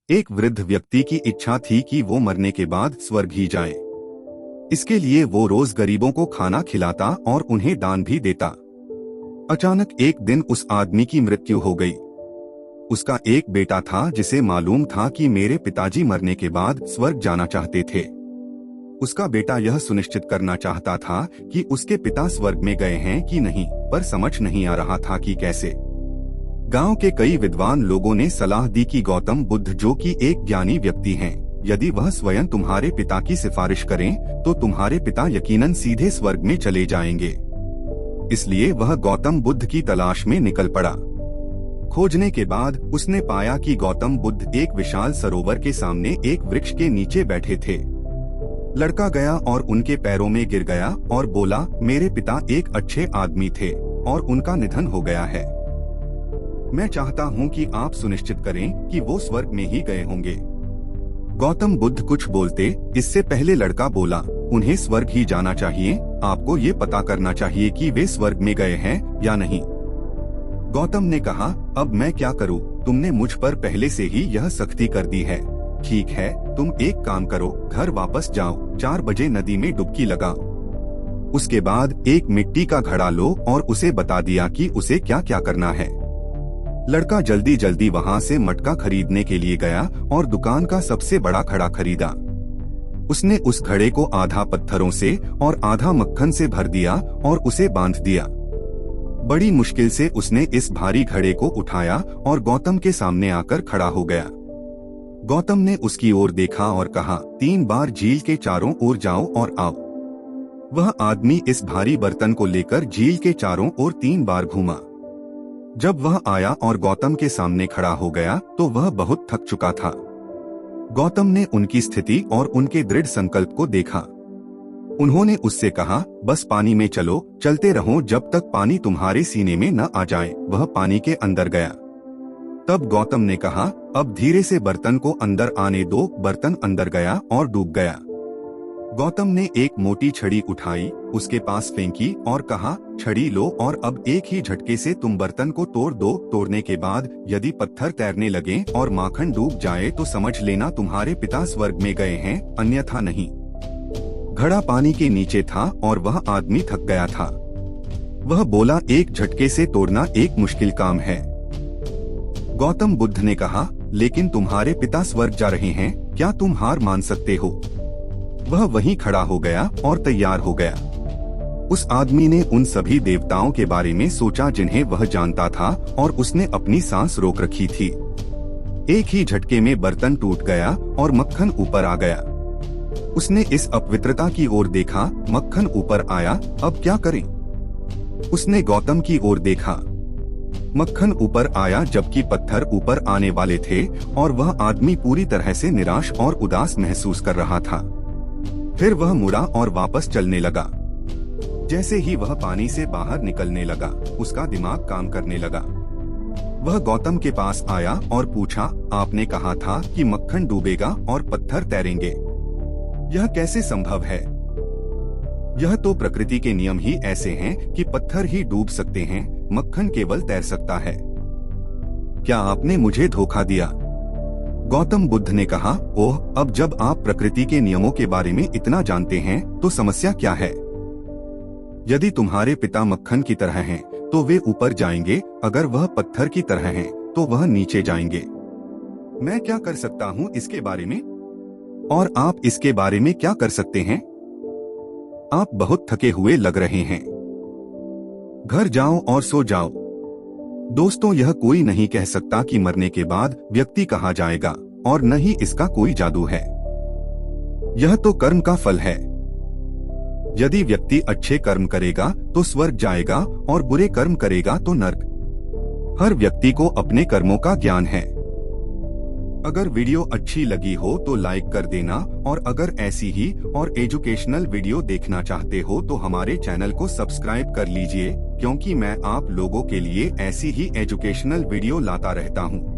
एक वृद्ध व्यक्ति की इच्छा थी कि वो मरने के बाद स्वर्ग ही जाए। इसके लिए वो रोज गरीबों को खाना खिलाता और उन्हें दान भी देता। अचानक एक दिन उस आदमी की मृत्यु हो गई। उसका एक बेटा था जिसे मालूम था कि मेरे पिताजी मरने के बाद स्वर्ग जाना चाहते थे। उसका बेटा यह सुनिश्चित करना चाहता था कि उसके पिता स्वर्ग में गए हैं कि नहीं, पर समझ नहीं आ रहा था कि कैसे। गांव के कई विद्वान लोगों ने सलाह दी कि गौतम बुद्ध, जो कि एक ज्ञानी व्यक्ति हैं, यदि वह स्वयं तुम्हारे पिता की सिफारिश करें तो तुम्हारे पिता यकीनन सीधे स्वर्ग में चले जाएंगे। इसलिए वह गौतम बुद्ध की तलाश में निकल पड़ा। खोजने के बाद उसने पाया कि गौतम बुद्ध एक विशाल सरोवर के सामने एक वृक्ष के नीचे बैठे थे। लड़का गया और उनके पैरों में गिर गया और बोला, मेरे पिता एक अच्छे आदमी थे और उनका निधन हो गया है। मैं चाहता हूँ कि आप सुनिश्चित करें कि वो स्वर्ग में ही गए होंगे। गौतम बुद्ध कुछ बोलते इससे पहले लड़का बोला, उन्हें स्वर्ग ही जाना चाहिए। आपको ये पता करना चाहिए कि वे स्वर्ग में गए हैं या नहीं। गौतम ने कहा, अब मैं क्या करूँ? तुमने मुझ पर पहले से ही यह सख्ती कर दी है। ठीक है, तुम एक काम करो, घर वापस जाओ, 4 बजे नदी में डुबकी लगाओ। उसके बाद एक मिट्टी का घड़ा लो और उसे बता दिया कि उसे क्या क्या करना है। लड़का जल्दी जल्दी वहां से मटका खरीदने के लिए गया और दुकान का सबसे बड़ा घड़ा खरीदा। उसने उस घड़े को आधा पत्थरों से और आधा मक्खन से भर दिया और उसे बांध दिया। बड़ी मुश्किल से उसने इस भारी घड़े को उठाया और गौतम के सामने आकर खड़ा हो गया। गौतम ने उसकी ओर देखा और कहा, 3 बार झील के चारों ओर जाओ और आओ। वह आदमी इस भारी बर्तन को लेकर झील के चारों ओर 3 बार घूमा। जब वह आया और गौतम के सामने खड़ा हो गया तो वह बहुत थक चुका था। गौतम ने उनकी स्थिति और उनके दृढ़ संकल्प को देखा। उन्होंने उससे कहा, बस पानी में चलो, चलते रहो जब तक पानी तुम्हारे सीने में न आ जाए। वह पानी के अंदर गया। तब गौतम ने कहा, अब धीरे से बर्तन को अंदर आने दो। बर्तन अंदर गया और डूब गया। गौतम ने एक मोटी छड़ी उठाई, उसके पास फेंकी और कहा, छड़ी लो और अब एक ही झटके से तुम बर्तन को तोड़ दो। तोड़ने के बाद यदि पत्थर तैरने लगे और माखन डूब जाए तो समझ लेना तुम्हारे पिता स्वर्ग में गए हैं, अन्यथा नहीं। घड़ा पानी के नीचे था और वह आदमी थक गया था। वह बोला, एक झटके से तोड़ना एक मुश्किल काम है। गौतम बुद्ध ने कहा, लेकिन तुम्हारे पिता स्वर्ग जा रहे हैं, क्या तुम हार मान सकते हो? वह वहीं खड़ा हो गया और तैयार हो गया। उस आदमी ने उन सभी देवताओं के बारे में सोचा जिन्हें वह जानता था और उसने अपनी सांस रोक रखी थी। एक ही झटके में बर्तन टूट गया और मक्खन ऊपर आ गया। उसने इस अपवित्रता की ओर देखा, मक्खन ऊपर आया, अब क्या करें? उसने गौतम की ओर देखा। मक्खन ऊपर आया जबकि पत्थर ऊपर आने वाले थे और वह आदमी पूरी तरह से निराश और उदास महसूस कर रहा था। फिर वह मुड़ा और वापस चलने लगा। जैसे ही वह पानी से बाहर निकलने लगा, उसका दिमाग काम करने लगा। वह गौतम के पास आया और पूछा, आपने कहा था कि मक्खन डूबेगा और पत्थर तैरेंगे। यह कैसे संभव है? यह तो प्रकृति के नियम ही ऐसे हैं कि पत्थर ही डूब सकते हैं, मक्खन केवल तैर सकता है। क्या आपने मुझे धोखा दिया? गौतम बुद्ध ने कहा, ओह, अब जब आप प्रकृति के नियमों के बारे में इतना जानते हैं तो समस्या क्या है? यदि तुम्हारे पिता मक्खन की तरह हैं, तो वे ऊपर जाएंगे। अगर वह पत्थर की तरह हैं, तो वह नीचे जाएंगे। मैं क्या कर सकता हूँ इसके बारे में? और आप इसके बारे में क्या कर सकते हैं? आप बहुत थके हुए लग रहे हैं। घर जाओ और सो जाओ। दोस्तों, यह कोई नहीं कह सकता कि मरने के बाद व्यक्ति कहाँ जाएगा, और न ही इसका कोई जादू है। यह तो कर्म का फल है। यदि व्यक्ति अच्छे कर्म करेगा तो स्वर्ग जाएगा और बुरे कर्म करेगा तो नर्क। हर व्यक्ति को अपने कर्मों का ज्ञान है। अगर वीडियो अच्छी लगी हो तो लाइक कर देना, और अगर ऐसी ही और एजुकेशनल वीडियो देखना चाहते हो तो हमारे चैनल को सब्सक्राइब कर लीजिए, क्योंकि मैं आप लोगों के लिए ऐसी ही एजुकेशनल वीडियो लाता रहता हूँ।